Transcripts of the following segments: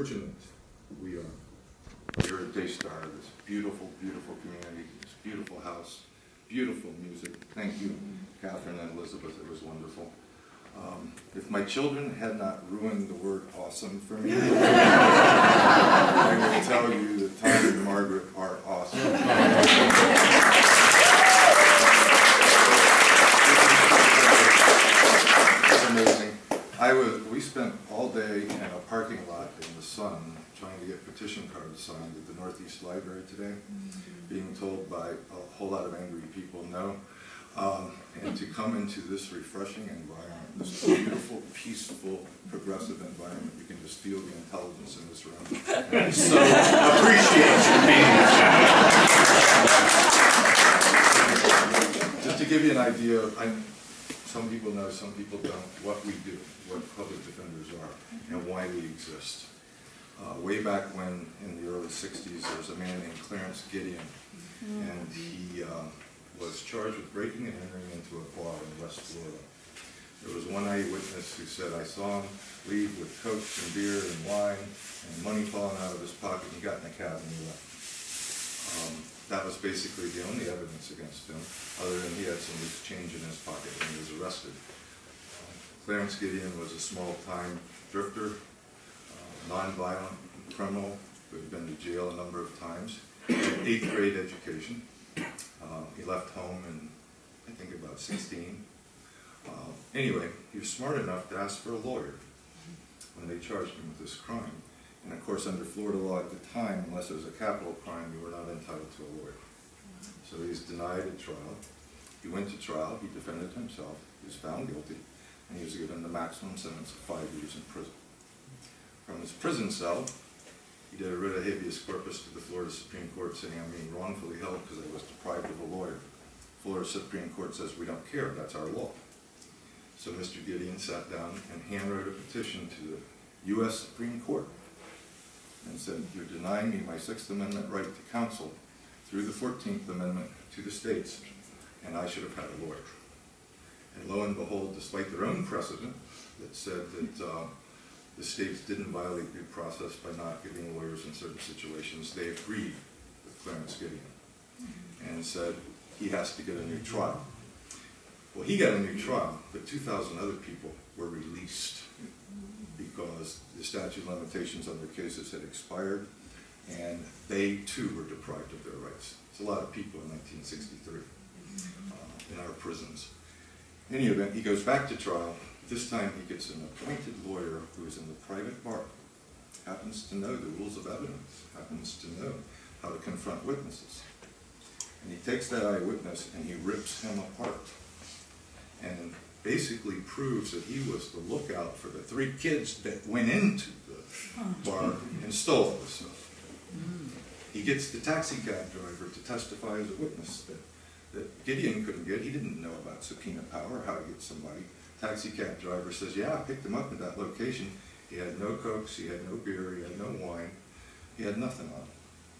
fortunate we are here at Daystar, this beautiful, beautiful community, this beautiful house, beautiful music. Thank you, Catherine and Elizabeth. It was wonderful. If my children had not ruined the word awesome for me, I will tell you that Tom and Margaret are awesome. It's amazing. We spent all day in a parking lot in the sun trying to get petition cards signed at the Northeast Library today, being told by a whole lot of angry people no. And to come into this refreshing environment, this beautiful, peaceful, progressive environment, you can just feel the intelligence in this room. And I so appreciate you being here. Just to give you an idea, some people know, some people don't, what we do, what public defenders are, and why we exist. Way back when, in the early 60s, there was a man named Clarence Gideon, and he was charged with breaking and entering into a bar in West Florida. There was one eyewitness who said, I saw him leave with Coke and beer and wine and money falling out of his pocket. He got in a cab and he left. That was basically the only evidence against him, other than he had some loose change in his pocket when he was arrested. Clarence Gideon was a small-time drifter, non-violent criminal who had been to jail a number of times. He had 8th grade education. He left home in, I think, about 16. Anyway, he was smart enough to ask for a lawyer when they charged him with this crime. And of course, under Florida law at the time, unless it was a capital crime, you were not entitled to a lawyer. So he was denied a trial. He went to trial, he defended himself, he was found guilty, and he was given the maximum sentence of 5 years in prison. From his prison cell, he did a writ of habeas corpus to the Florida Supreme Court saying I'm being wrongfully held because I was deprived of a lawyer. Florida Supreme Court says we don't care, that's our law. So Mr. Gideon sat down and handwrote a petition to the U.S. Supreme Court and said, you're denying me my 6th Amendment right to counsel through the 14th Amendment to the states, and I should have had a lawyer. And lo and behold, despite their own precedent that said that the states didn't violate due process by not giving lawyers in certain situations, they agreed with Clarence Gideon and said he has to get a new trial. Well, he got a new trial, but 2,000 other people were released because the statute of limitations on their cases had expired, and they too were deprived of their rights. It's a lot of people in 1963 in our prisons. In any event, he goes back to trial. This time he gets an appointed lawyer who is in the private bar, happens to know the rules of evidence, happens to know how to confront witnesses. And he takes that eyewitness and he rips him apart and basically proves that he was the lookout for the 3 kids that went into the bar and stole the stuff. He gets the taxi cab driver to testify as a witness that Gideon couldn't get. He didn't know about subpoena power, how to get somebody. Taxi cab driver says, yeah, I picked him up at that location. He had no cokes, he had no beer, he had no wine, he had nothing on him.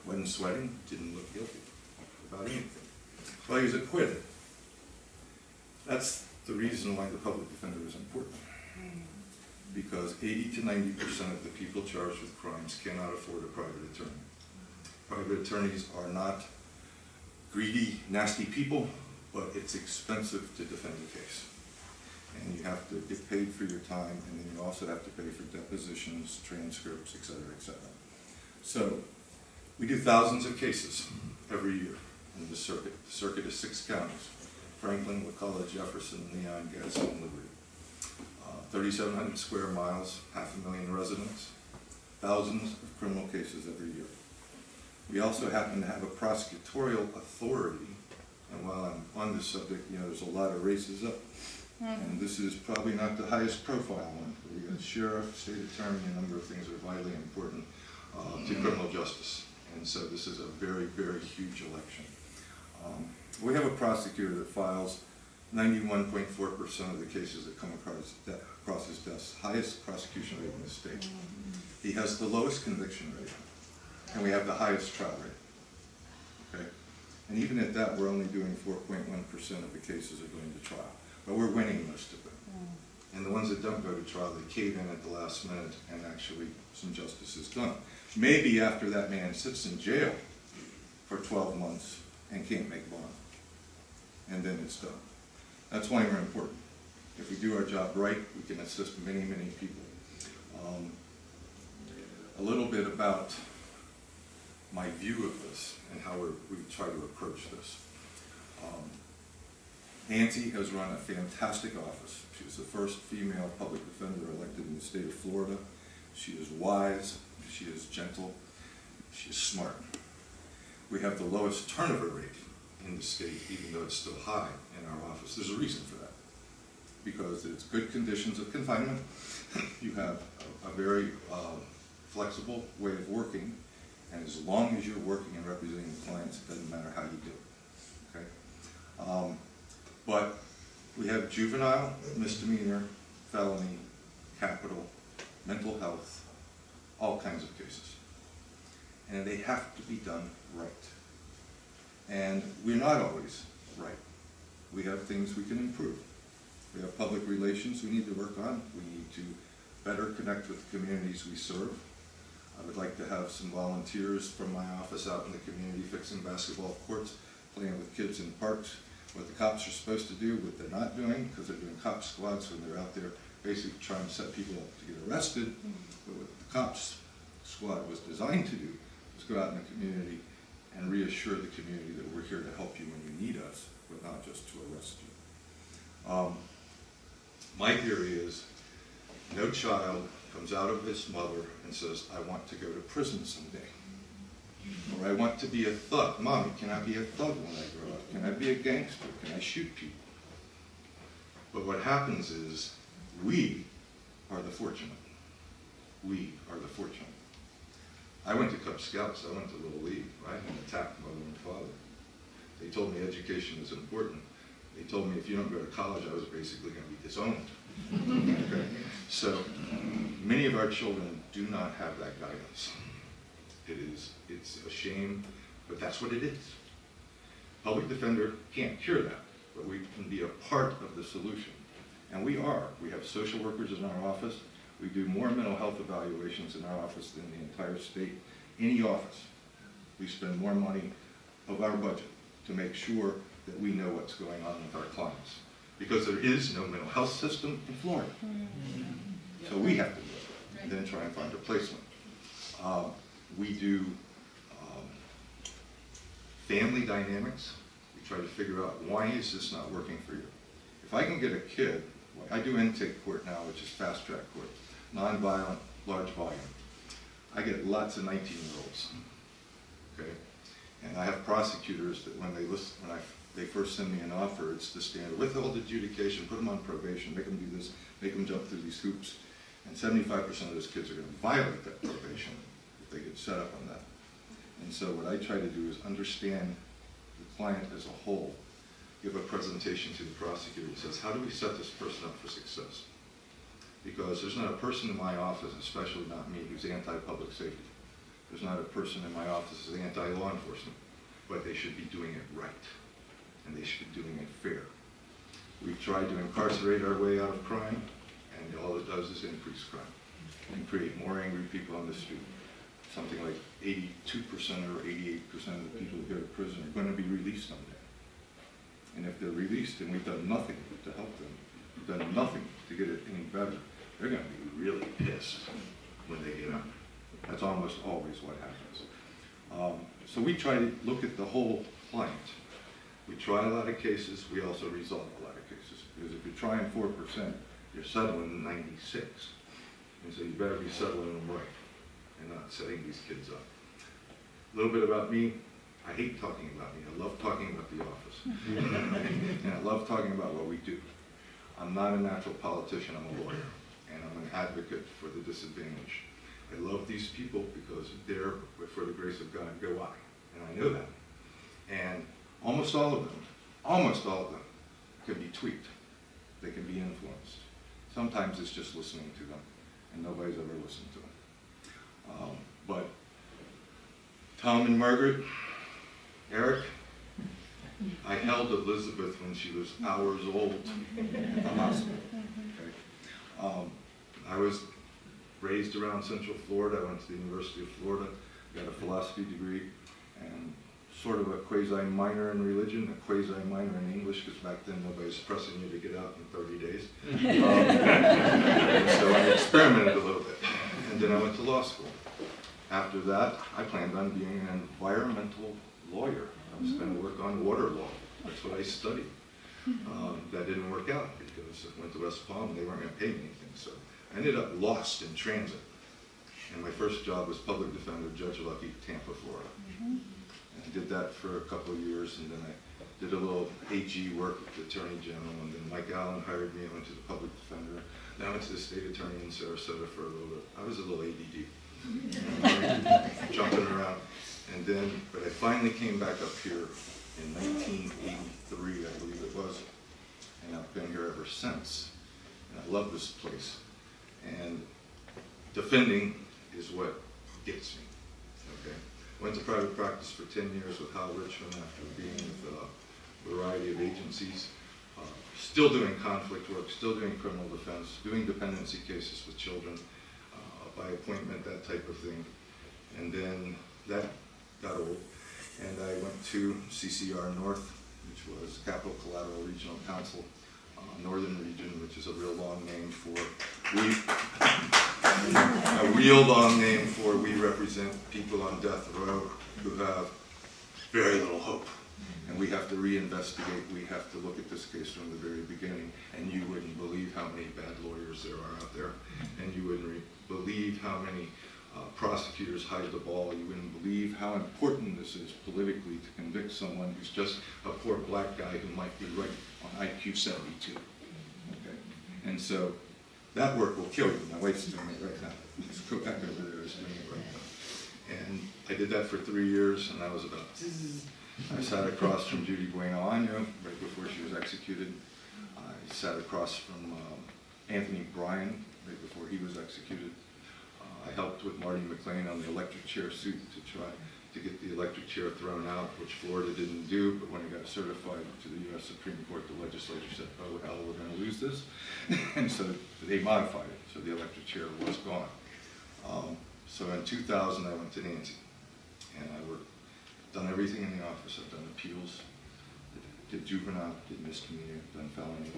Wasn't sweating, didn't look guilty about anything. Well, he was acquitted. That's the reason why the public defender is important. Because 80 to 90% of the people charged with crimes cannot afford a private attorney. Private attorneys are not greedy, nasty people, but it's expensive to defend a case. And you have to get paid for your time, and then you also have to pay for depositions, transcripts, et cetera, et cetera. So we do thousands of cases every year in the circuit. The circuit is 6 counties: Franklin, McCullough, Jefferson, Leon, Gadsden, and Liberty. 3,700 square miles, 500,000 residents, thousands of criminal cases every year. We also happen to have a prosecutorial authority, and while I'm on this subject, there's a lot of races up. And this is probably not the highest profile one. We got sheriff, state attorney, a number of things that are vitally important to criminal justice. And so this is a very, very huge election. We have a prosecutor that files 91.4% of the cases that come across his desk, highest prosecution rate in the state. He has the lowest conviction rate, and we have the highest trial rate. Okay? And even at that, we're only doing 4.1% of the cases are going to trial. But we're winning most of them. And the ones that don't go to trial, they cave in at the last minute and actually some justice is done. Maybe after that man sits in jail for 12 months and can't make bond. And then it's done. That's why we're important. If we do our job right, we can assist many, many people. A little bit about my view of this and how we try to approach this. Nancy has run a fantastic office. She was the first female public defender elected in the state of Florida. She is wise, she is gentle, she is smart. We have the lowest turnover rate in the state, even though it's still high in our office. There's a reason for that, because it's good conditions of confinement. You have a very flexible way of working, and as long as you're working and representing the clients, it doesn't matter how you do it. Okay? But we have juvenile, misdemeanor, felony, capital, mental health, all kinds of cases. And they have to be done right. And we're not always right. We have things we can improve. We have public relations we need to work on. We need to better connect with the communities we serve. I would like to have some volunteers from my office out in the community fixing basketball courts, playing with kids in parks, what the cops are supposed to do, what they're not doing, because they're doing cop squads when they're out there basically trying to set people up to get arrested. But what the cops squad was designed to do was go out in the community and reassure the community that we're here to help you when you need us, but not just to arrest you. My theory is no child comes out of his mother and says, I want to go to prison someday. Or I want to be a thug. Mommy, can I be a thug when I grow up? Can I be a gangster? Can I shoot people? But what happens is we are the fortunate. We are the fortunate. I went to Cub Scouts. I went to Little League, right? And attacked mother and father. They told me education is important. They told me if you don't go to college, I was basically going to be disowned. Okay? So many of our children do not have that guidance. It's a shame, but that's what it is. Public defender can't cure that, but we can be a part of the solution. And we are. We have social workers in our office. We do more mental health evaluations in our office than the entire state. Any office. We spend more money of our budget to make sure that we know what's going on with our clients. Because there is no mental health system in Florida. So we have to do it, and then try and find a placement. We do family dynamics. We try to figure out why is this not working for you. If I can get a kid, I do intake court now, which is fast track court, nonviolent, large volume. I get lots of 19-year-olds, okay? And I have prosecutors that when they first send me an offer, it's the standard withhold adjudication, put them on probation, make them do this, make them jump through these hoops, and 75% of those kids are going to violate that probation if they get set up on that. And so what I try to do is understand the client as a whole, give a presentation to the prosecutor that says, how do we set this person up for success? Because there's not a person in my office, especially not me, who's anti-public safety. There's not a person in my office who's anti-law enforcement, but they should be doing it right, and they should be doing it fair. We've tried to incarcerate our way out of crime, and all it does is increase crime and create more angry people on the street. Something like 82% or 88% of the people who go to prison are going to be released someday. And if they're released and we've done nothing to help them, we've done nothing to get it any better, they're going to be really pissed when they get out. That's almost always what happens. So we try to look at the whole client. We try a lot of cases. We also resolve a lot of cases. Because if you're trying 4%, you're settling 96. And so you better be settling them right and not setting these kids up. A little bit about me. I hate talking about me. I love talking about the office. And I love talking about what we do. I'm not a natural politician. I'm a lawyer. And I'm an advocate for the disadvantaged. I love these people because they're, for the grace of God, go I. And I know that. And almost all of them can be tweaked. They can be influenced. Sometimes it's just listening to them, and nobody's ever listened to them. But Tom and Margaret, Eric, I held Elizabeth when she was hours old at the hospital. Okay? I was raised around Central Florida. I went to the University of Florida, got a philosophy degree, and sort of a quasi-minor in religion, a quasi-minor in English, because back then nobody's pressing you to get out in 30 days. So I experimented a little bit, and then I went to law school. After that, I planned on being an environmental lawyer. I was going to work on water law. That's what I studied. That didn't work out because I went to West Palm and they weren't going to pay me anything. So I ended up lost in transit. And my first job was public defender, Judge Lucky, Tampa, Florida. And I did that for a couple of years, and then I did a little AG work with the Attorney General, and then Mike Allen hired me. I went to the public defender. Then I went to the state attorney in Sarasota for a little bit. I was a little ADD. Jumping around, and then, but I finally came back up here in 1983, I believe it was, and I've been here ever since. And I love this place, and defending is what gets me. Okay, went to private practice for 10 years with Hal Richmond after being with a variety of agencies, still doing conflict work, still doing criminal defense, doing dependency cases with children. By appointment, that type of thing. And then that got old, and I went to CCR North, which was Capital Collateral Regional Council, Northern Region, which is a real long name for we represent people on death row who have very little hope. And we have to reinvestigate, we have to look at this case from the very beginning, and you wouldn't believe how many bad lawyers there are out there, and you wouldn't believe how many prosecutors hide the ball, you wouldn't believe how important this is politically to convict someone who's just a poor black guy who might be right on IQ 72. Okay? And so that work will kill you. My wife's doing it right now. Let's go back over there, is doing it right now. And I did that for 3 years, and I was about I sat across from Judy Bueno Año right before she was executed. I sat across from Anthony Bryan right before he was executed. I helped with Marty McLean on the electric chair suit to try to get the electric chair thrown out, which Florida didn't do, but when it got certified to the U.S. Supreme Court, the legislature said, oh hell, we're going to lose this. And so they modified it, so the electric chair was gone. So in 2000, I went to Nancy, and I done everything in the office. I've done appeals, did juvenile, did misdemeanor, done felony,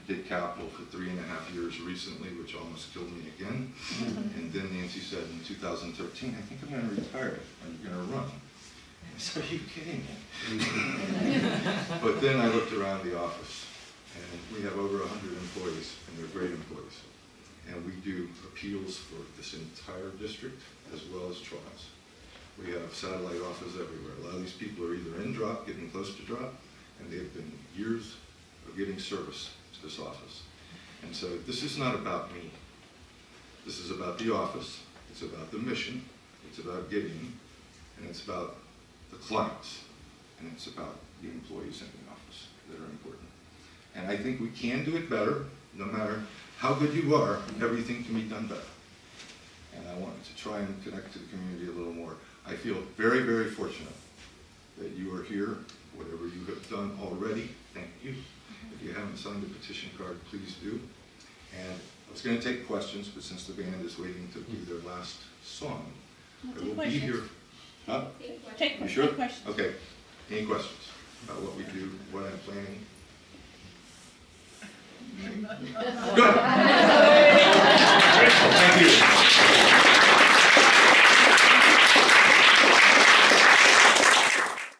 did capital for 3.5 years recently, which almost killed me again. And then Nancy said in 2013, I think I'm going to retire. Are you going to run? I said, are you kidding me? But then I looked around the office, and we have over 100 employees, and they're great employees. And we do appeals for this entire district, as well as trials. We have satellite offices everywhere. A lot of these people are either in drop, getting close to drop, and they've been years of giving service to this office. And so this is not about me. This is about the office. It's about the mission. It's about Gideon. And it's about the clients. And it's about the employees in the office that are important. And I think we can do it better. No matter how good you are, everything can be done better. And I wanted to try and connect to the community a little more. I feel very, very fortunate that you are here. Whatever you have done already, thank you. If you haven't signed a petition card, please do. And I was going to take questions, but since the band is waiting to do their last song, I will be here. Huh? You sure? Okay. Any questions about what we do, what I'm planning? Good.